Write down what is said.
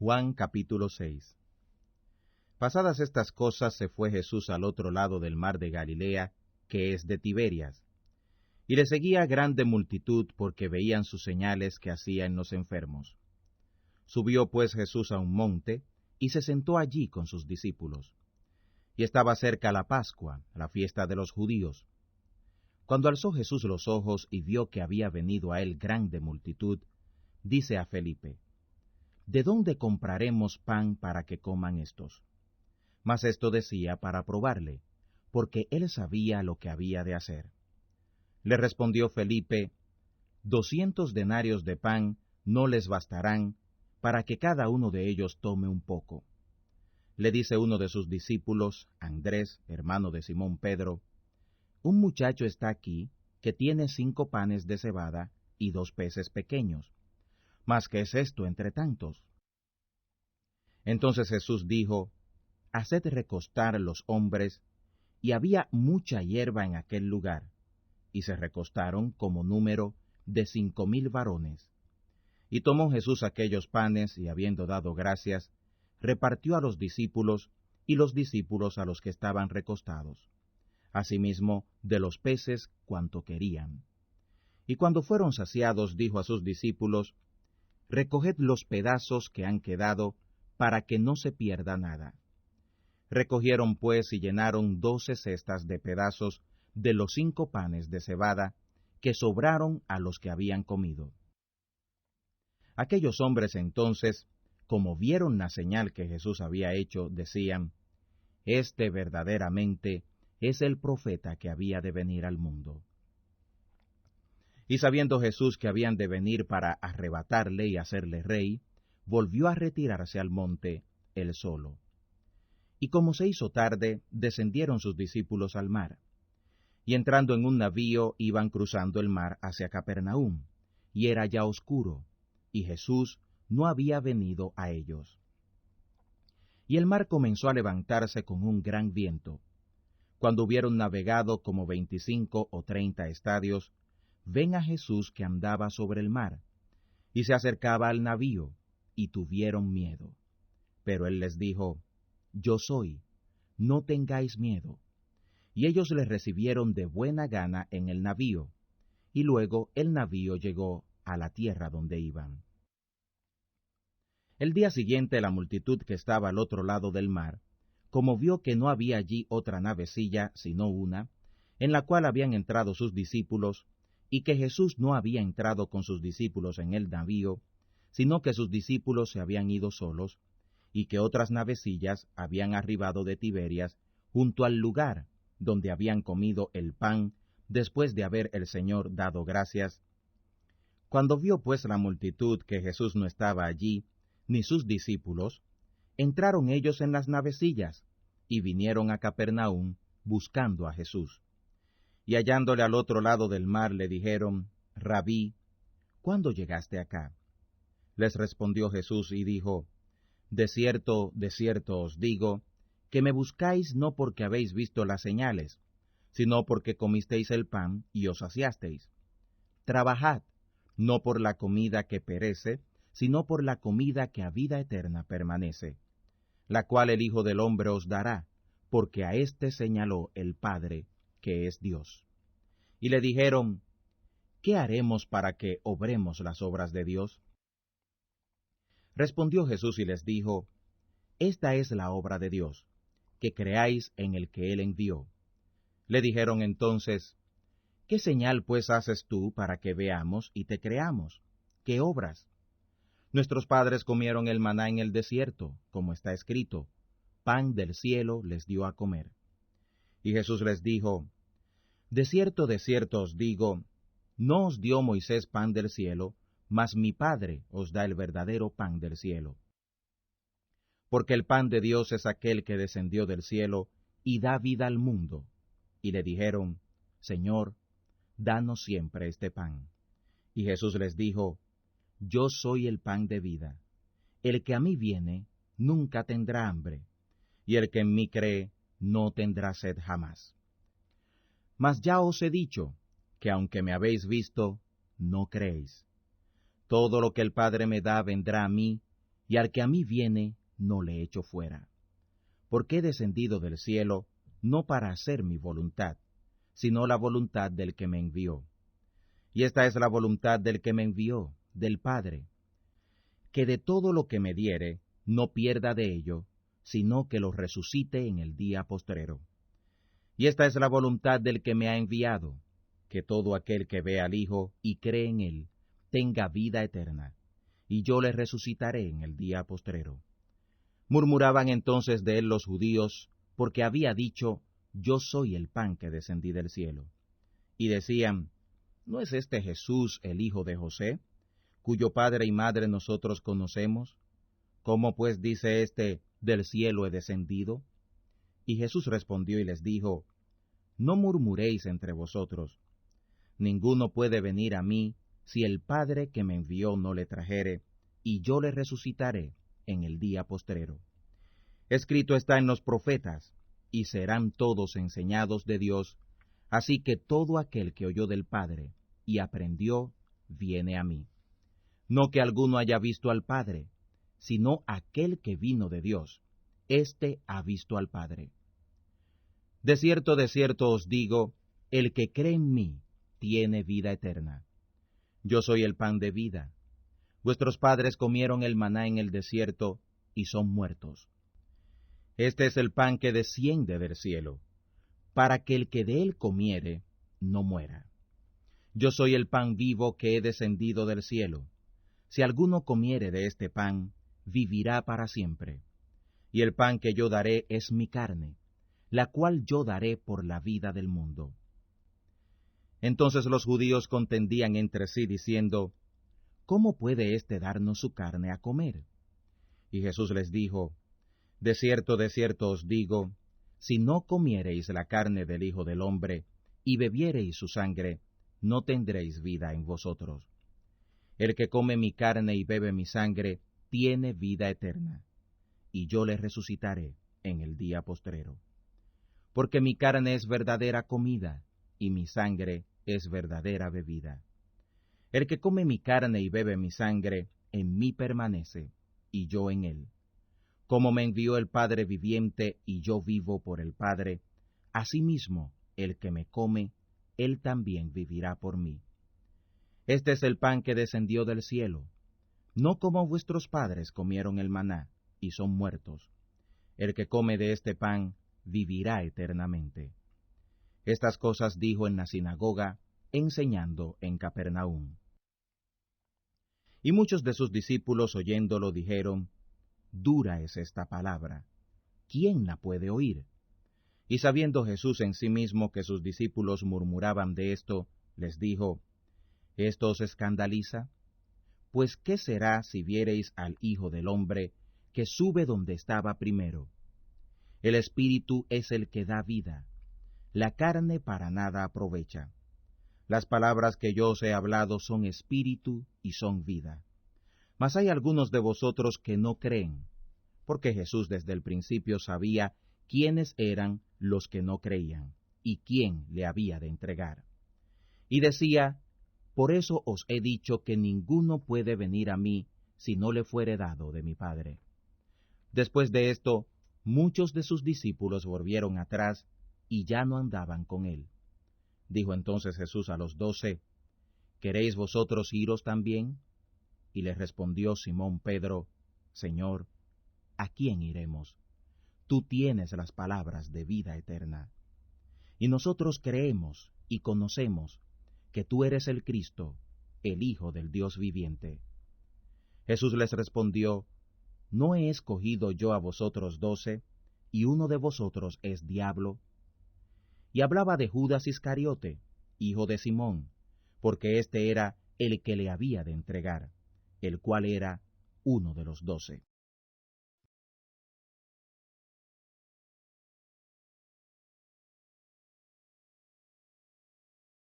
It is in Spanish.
Juan capítulo 6. Pasadas estas cosas se fue Jesús al otro lado del mar de Galilea, que es de Tiberias. Y le seguía grande multitud porque veían sus señales que hacía en los enfermos. Subió pues Jesús a un monte, y se sentó allí con sus discípulos. Y estaba cerca la Pascua, la fiesta de los judíos. Cuando alzó Jesús los ojos y vio que había venido a él grande multitud, dice a Felipe: ¿De dónde compraremos pan para que coman estos? Mas esto decía para probarle, porque él sabía lo que había de hacer. Le respondió Felipe: 200 denarios de pan no les bastarán para que cada uno de ellos tome un poco. Le dice uno de sus discípulos, Andrés, hermano de Simón Pedro: un muchacho está aquí que tiene 5 panes de cebada y 2 peces pequeños. ¿Mas qué es esto entre tantos? Entonces Jesús dijo: haced recostar los hombres. Y había mucha hierba en aquel lugar, y se recostaron como número de 5,000 varones. Y tomó Jesús aquellos panes, y habiendo dado gracias, repartió a los discípulos, y los discípulos a los que estaban recostados. Asimismo, de los peces cuanto querían. Y cuando fueron saciados, dijo a sus discípulos: recoged los pedazos que han quedado, para que no se pierda nada. Recogieron pues y llenaron 12 cestas de pedazos de los 5 panes de cebada, que sobraron a los que habían comido. Aquellos hombres entonces, como vieron la señal que Jesús había hecho, decían: este verdaderamente es el profeta que había de venir al mundo. Y sabiendo Jesús que habían de venir para arrebatarle y hacerle rey, volvió a retirarse al monte, él solo. Y como se hizo tarde, descendieron sus discípulos al mar. Y entrando en un navío, iban cruzando el mar hacia Capernaum, y era ya oscuro, y Jesús no había venido a ellos. Y el mar comenzó a levantarse con un gran viento. Cuando hubieron navegado como 25 o 30 estadios, ven a Jesús que andaba sobre el mar, y se acercaba al navío, y tuvieron miedo. Pero él les dijo: yo soy, no tengáis miedo. Y ellos le recibieron de buena gana en el navío, y luego el navío llegó a la tierra donde iban. El día siguiente la multitud que estaba al otro lado del mar, como vio que no había allí otra navecilla sino una, en la cual habían entrado sus discípulos, y que Jesús no había entrado con sus discípulos en el navío, sino que sus discípulos se habían ido solos, y que otras navecillas habían arribado de Tiberias junto al lugar donde habían comido el pan después de haber el Señor dado gracias. Cuando vio pues la multitud que Jesús no estaba allí, ni sus discípulos, entraron ellos en las navecillas, y vinieron a Capernaum buscando a Jesús. Y hallándole al otro lado del mar le dijeron: Rabí, ¿cuándo llegaste acá? Les respondió Jesús y dijo: de cierto os digo, que me buscáis no porque habéis visto las señales, sino porque comisteis el pan y os saciasteis. Trabajad, no por la comida que perece, sino por la comida que a vida eterna permanece, la cual el Hijo del Hombre os dará, porque a éste señaló el Padre, que es Dios. Y le dijeron: ¿qué haremos para que obremos las obras de Dios? Respondió Jesús y les dijo: esta es la obra de Dios, que creáis en el que él envió. Le dijeron entonces: ¿qué señal pues haces tú para que veamos y te creamos? ¿Qué obras? Nuestros padres comieron el maná en el desierto, como está escrito: pan del cielo les dio a comer. Y Jesús les dijo: de cierto os digo, no os dio Moisés pan del cielo, mas mi Padre os da el verdadero pan del cielo. Porque el pan de Dios es aquel que descendió del cielo y da vida al mundo. Y le dijeron: Señor, danos siempre este pan. Y Jesús les dijo: yo soy el pan de vida. El que a mí viene, nunca tendrá hambre, y el que en mí cree, no tendrá sed jamás. Mas ya os he dicho, que aunque me habéis visto, no creéis. Todo lo que el Padre me da vendrá a mí, y al que a mí viene no le echo fuera. Porque he descendido del cielo no para hacer mi voluntad, sino la voluntad del que me envió. Y esta es la voluntad del que me envió, del Padre, que de todo lo que me diere no pierda de ello, sino que lo resucite en el día postrero. Y esta es la voluntad del que me ha enviado, que todo aquel que ve al Hijo y cree en él, tenga vida eterna, y yo le resucitaré en el día postrero. Murmuraban entonces de él los judíos, porque había dicho, yo soy el pan que descendí del cielo. Y decían, ¿no es este Jesús el hijo de José, cuyo padre y madre nosotros conocemos? ¿Cómo pues dice éste, del cielo he descendido? Y Jesús respondió y les dijo, no murmuréis entre vosotros. Ninguno puede venir a mí, si el Padre que me envió no le trajere, y yo le resucitaré en el día postrero. Escrito está en los profetas, y serán todos enseñados de Dios, así que todo aquel que oyó del Padre y aprendió, viene a mí. No que alguno haya visto al Padre, sino aquel que vino de Dios, éste ha visto al Padre. De cierto os digo, el que cree en mí tiene vida eterna. Yo soy el pan de vida. Vuestros padres comieron el maná en el desierto, y son muertos. Este es el pan que desciende del cielo, para que el que de él comiere no muera. Yo soy el pan vivo que he descendido del cielo. Si alguno comiere de este pan, vivirá para siempre. Y el pan que yo daré es mi carne, la cual yo daré por la vida del mundo. Entonces los judíos contendían entre sí, diciendo, ¿cómo puede éste darnos su carne a comer? Y Jesús les dijo, de cierto os digo, si no comiereis la carne del Hijo del Hombre, y bebiereis su sangre, no tendréis vida en vosotros. El que come mi carne y bebe mi sangre, tiene vida eterna, y yo le resucitaré en el día postrero. Porque mi carne es verdadera comida, y mi sangre es verdadera bebida. El que come mi carne y bebe mi sangre, en mí permanece, y yo en él. Como me envió el Padre viviente, y yo vivo por el Padre, asimismo el que me come, él también vivirá por mí. Este es el pan que descendió del cielo, no como vuestros padres comieron el maná, y son muertos. El que come de este pan, vivirá eternamente. Estas cosas dijo en la sinagoga, enseñando en Capernaum. Y muchos de sus discípulos oyéndolo dijeron, dura es esta palabra, ¿quién la puede oír? Y sabiendo Jesús en sí mismo que sus discípulos murmuraban de esto, les dijo, ¿esto os escandaliza? Pues ¿qué será si viereis al Hijo del Hombre, que sube donde estaba primero? El Espíritu es el que da vida, la carne para nada aprovecha. Las palabras que yo os he hablado son espíritu y son vida. Mas hay algunos de vosotros que no creen, porque Jesús desde el principio sabía quiénes eran los que no creían, y quién le había de entregar. Y decía, por eso os he dicho que ninguno puede venir a mí, si no le fuere dado de mi Padre. Después de esto, muchos de sus discípulos volvieron atrás, y ya no andaban con él. Dijo entonces Jesús a los 12, ¿queréis vosotros iros también? Y le respondió Simón Pedro, Señor, ¿a quién iremos? Tú tienes las palabras de vida eterna. Y nosotros creemos y conocemos que tú eres el Cristo, el Hijo del Dios viviente. Jesús les respondió, ¿no he escogido yo a vosotros 12, y uno de vosotros es diablo? Y hablaba de Judas Iscariote, hijo de Simón, porque éste era el que le había de entregar, el cual era uno de los 12.